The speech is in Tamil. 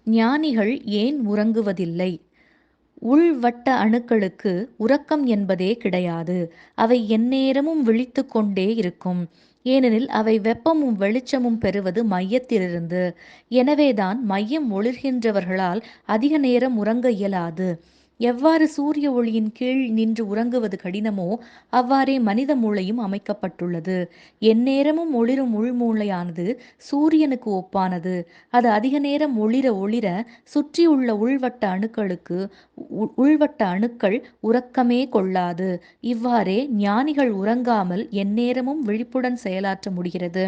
ஞானிகள் ஏன் உறங்குவதில்லை? உள்வட்ட அணுக்களுக்கு உறக்கம் என்பதே கிடையாது. அவை எந்நேரமும் விழித்துக் கொண்டே இருக்கும். ஏனெனில் அவை வெப்பமும் வெளிச்சமும் பெறுவது மையத்திலிருந்து. எனவேதான் மையம் ஒளிர்கின்றவர்களால் அதிக நேரம் உறங்க இயலாது. எவ்வாறு சூரிய ஒளியின் கீழ் நின்று உறங்குவது கடினமோ அவ்வாறே மனித மூளையும் அமைக்கப்பட்டுள்ளது. எந்நேரமும் ஒளிரும் உள்மூளையானது சூரியனுக்கு ஒப்பானது. அது அதிக நேரம் ஒளிர ஒளிர சுற்றியுள்ள உள்வட்ட அணுக்கள் உறக்கமே கொள்ளாது. இவ்வாறே ஞானிகள் உறங்காமல் எந்நேரமும் விழிப்புடன் செயலாற்ற முடிகிறது.